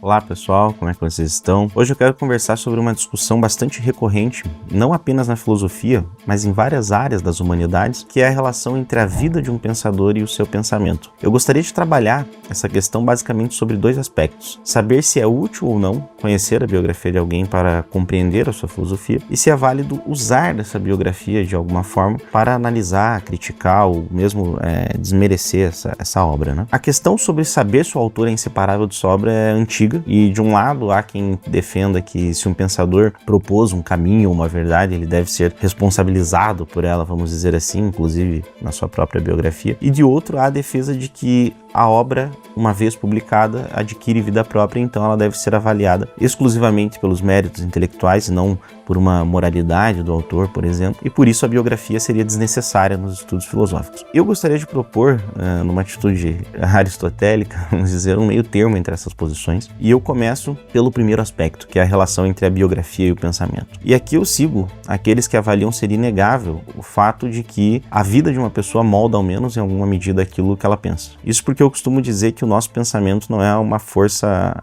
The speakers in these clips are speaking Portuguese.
Olá pessoal, como é que vocês estão? Hoje eu quero conversar sobre uma discussão bastante recorrente, não apenas na filosofia, mas em várias áreas das humanidades, que é a relação entre a vida de um pensador e o seu pensamento. Eu gostaria de trabalhar essa questão basicamente sobre dois aspectos: saber se é útil ou não conhecer a biografia de alguém para compreender a sua filosofia, e se é válido usar dessa biografia de alguma forma para analisar, criticar ou mesmo desmerecer essa obra, né? A questão sobre saber se o autor é inseparável de sua obra é antiga, e de um lado há quem defenda que se um pensador propôs um caminho ou uma verdade, ele deve ser responsabilizado por ela, vamos dizer assim, inclusive na sua própria biografia, e de outro há a defesa de que a obra, uma vez publicada, adquire vida própria, então ela deve ser avaliada exclusivamente pelos méritos intelectuais e não por uma moralidade do autor, por exemplo, e por isso a biografia seria desnecessária nos estudos filosóficos. Eu gostaria de propor, numa atitude aristotélica, vamos dizer, um meio termo entre essas posições, e eu começo pelo primeiro aspecto, que é a relação entre a biografia e o pensamento. E aqui eu sigo aqueles que avaliam ser inegável o fato de que a vida de uma pessoa molda, ao menos em alguma medida, aquilo que ela pensa. Isso porque eu costumo dizer que o nosso pensamento não é uma força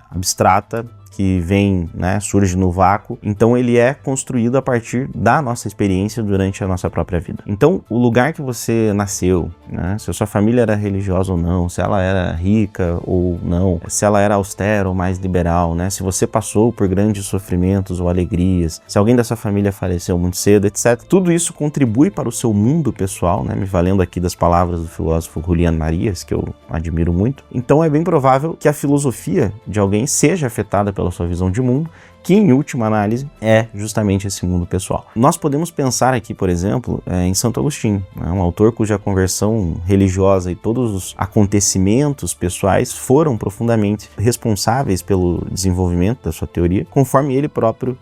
abstrata que vem, surge no vácuo, então ele é construído a partir da nossa experiência durante a nossa própria vida. Então, o lugar que você nasceu, se a sua família era religiosa ou não, se ela era rica ou não, se ela era austera ou mais liberal, se você passou por grandes sofrimentos ou alegrias, se alguém da sua família faleceu muito cedo, etc. Tudo isso contribui para o seu mundo pessoal, me valendo aqui das palavras do filósofo Julián Marías, que eu admiro muito. Então, é bem provável que a filosofia de alguém seja afetada pela sua visão de mundo, que em última análise é justamente esse mundo pessoal. Nós podemos pensar aqui, por exemplo, em Santo Agostinho, um autor cuja conversão religiosa e todos os acontecimentos pessoais foram profundamente responsáveis pelo desenvolvimento da sua teoria, conforme ele próprio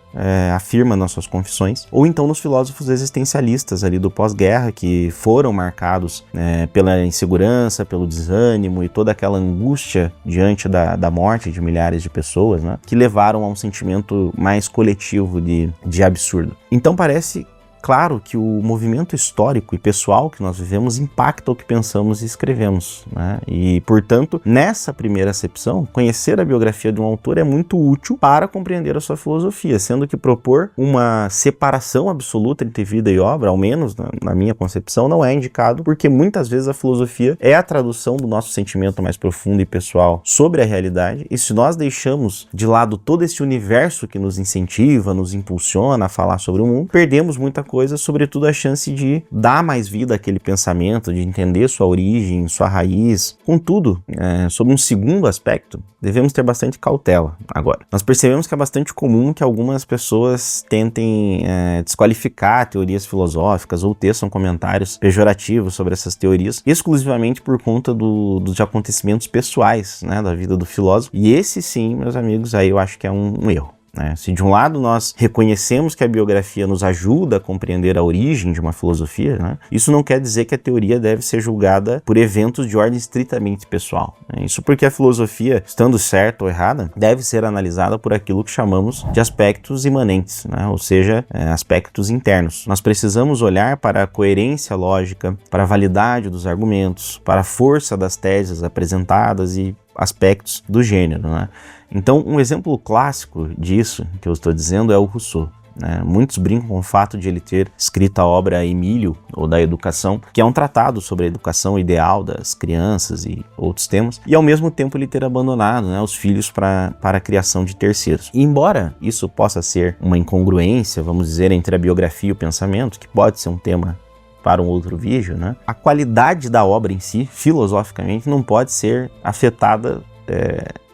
afirma nas suas confissões, ou então nos filósofos existencialistas ali do pós-guerra, que foram marcados pela insegurança, pelo desânimo e toda aquela angústia diante da morte de milhares de pessoas, que levaram a um sentimento mais coletivo de absurdo. Então parece claro que o movimento histórico e pessoal que nós vivemos impacta o que pensamos e escrevemos, E, portanto, nessa primeira acepção, conhecer a biografia de um autor é muito útil para compreender a sua filosofia, sendo que propor uma separação absoluta entre vida e obra, ao menos na minha concepção, não é indicado, porque muitas vezes a filosofia é a tradução do nosso sentimento mais profundo e pessoal sobre a realidade, e se nós deixamos de lado todo esse universo que nos incentiva, nos impulsiona a falar sobre o mundo, perdemos muita coisa, sobretudo a chance de dar mais vida àquele pensamento, de entender sua origem, sua raiz. Contudo, sobre um segundo aspecto, devemos ter bastante cautela agora. Nós percebemos que é bastante comum que algumas pessoas tentem desqualificar teorias filosóficas ou teçam comentários pejorativos sobre essas teorias, exclusivamente por conta dos acontecimentos pessoais, da vida do filósofo. E esse sim, meus amigos, aí eu acho que é um erro. Se de um lado nós reconhecemos que a biografia nos ajuda a compreender a origem de uma filosofia, isso não quer dizer que a teoria deve ser julgada por eventos de ordem estritamente pessoal. Isso porque a filosofia, estando certa ou errada, deve ser analisada por aquilo que chamamos de aspectos imanentes, ou seja, aspectos internos. Nós precisamos olhar para a coerência lógica, para a validade dos argumentos, para a força das teses apresentadas e aspectos do gênero, Então, um exemplo clássico disso que eu estou dizendo é o Rousseau. Muitos brincam com o fato de ele ter escrito a obra Emílio, ou da Educação, que é um tratado sobre a educação ideal das crianças e outros temas, e ao mesmo tempo ele ter abandonado os filhos para a criação de terceiros. E embora isso possa ser uma incongruência, vamos dizer, entre a biografia e o pensamento, que pode ser um tema para um outro vídeo, a qualidade da obra em si, filosoficamente, não pode ser afetada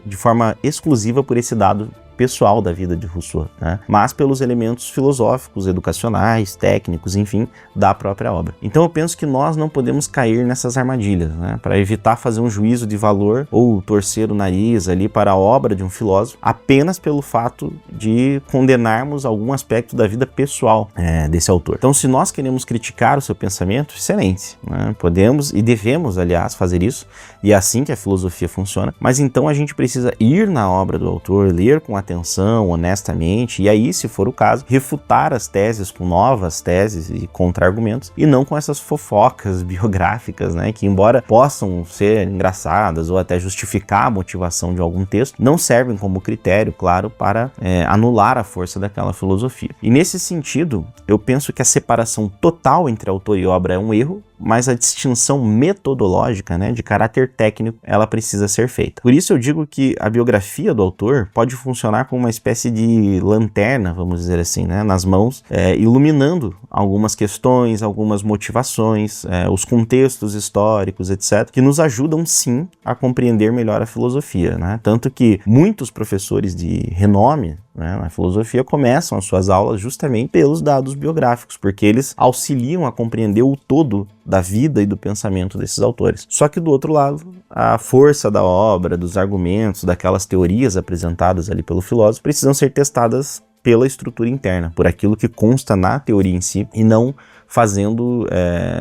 de forma exclusiva por esse dado pessoal da vida de Rousseau, mas pelos elementos filosóficos, educacionais, técnicos, enfim, da própria obra. Então eu penso que nós não podemos cair nessas armadilhas, para evitar fazer um juízo de valor ou torcer o nariz ali para a obra de um filósofo apenas pelo fato de condenarmos algum aspecto da vida pessoal desse autor. Então, se nós queremos criticar o seu pensamento, excelente, podemos e devemos, aliás, fazer isso, e é assim que a filosofia funciona, mas então a gente precisa ir na obra do autor, ler com atenção atenção, honestamente, e aí, se for o caso, refutar as teses com novas teses e contra-argumentos, e não com essas fofocas biográficas, né, que embora possam ser engraçadas ou até justificar a motivação de algum texto, não servem como critério, claro, para anular a força daquela filosofia. E nesse sentido, eu penso que a separação total entre autor e obra é um erro, mas a distinção metodológica, né, de caráter técnico, ela precisa ser feita. Por isso eu digo que a biografia do autor pode funcionar como uma espécie de lanterna, vamos dizer assim, né, nas mãos, iluminando algumas questões, algumas motivações, os contextos históricos, etc., que nos ajudam sim a compreender melhor a filosofia, né? Tanto que muitos professores de renome, né, na filosofia começam as suas aulas justamente pelos dados biográficos, porque eles auxiliam a compreender o todo da vida e do pensamento desses autores. Só que do outro lado, a força da obra, dos argumentos, daquelas teorias apresentadas ali pelo filósofo, precisam ser testadas pela estrutura interna, por aquilo que consta na teoria em si, e não fazendo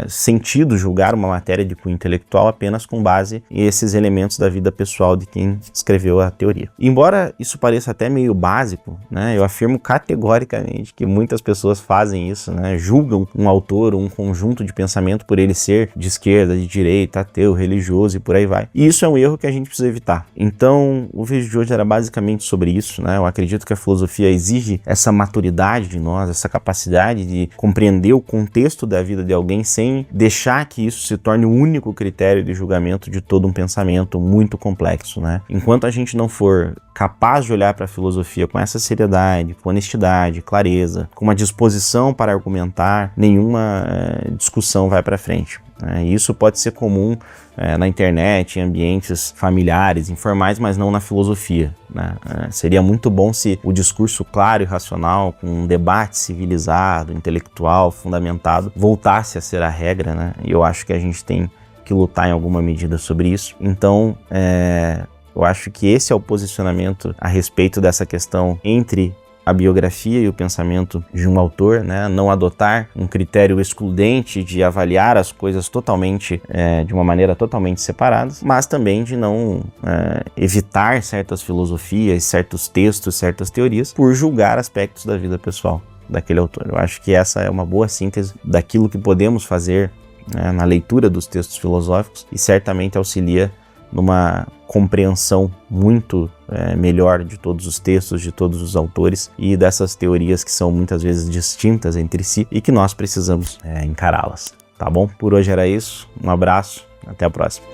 sentido julgar uma matéria de cunho intelectual apenas com base em esses elementos da vida pessoal de quem escreveu a teoria. Embora isso pareça até meio básico, né, eu afirmo categoricamente que muitas pessoas fazem isso, né, julgam um autor, um conjunto de pensamento por ele ser de esquerda, de direita, ateu, religioso e por aí vai. E isso é um erro que a gente precisa evitar. Então, o vídeo de hoje era basicamente sobre isso, né? Eu acredito que a filosofia exige essa maturidade de nós, essa capacidade de compreender o contexto da vida de alguém sem deixar que isso se torne o único critério de julgamento de todo um pensamento muito complexo, né? Enquanto a gente não for capaz de olhar para a filosofia com essa seriedade, com honestidade, clareza, com uma disposição para argumentar, nenhuma discussão vai para frente. Isso pode ser comum na internet, em ambientes familiares, informais, mas não na filosofia, né? Seria muito bom se o discurso claro e racional, com um debate civilizado, intelectual, fundamentado, voltasse a ser a regra, né? E eu acho que a gente tem que lutar em alguma medida sobre isso. Então, eu acho que esse é o posicionamento a respeito dessa questão entre a biografia e o pensamento de um autor, né? Não adotar um critério excludente de avaliar as coisas totalmente, de uma maneira totalmente separada, mas também de não evitar certas filosofias, certos textos, certas teorias, por julgar aspectos da vida pessoal daquele autor. Eu acho que essa é uma boa síntese daquilo que podemos fazer na leitura dos textos filosóficos e certamente auxilia numa compreensão muito melhor de todos os textos, de todos os autores e dessas teorias que são muitas vezes distintas entre si e que nós precisamos encará-las, tá bom? Por hoje era isso, um abraço, até a próxima.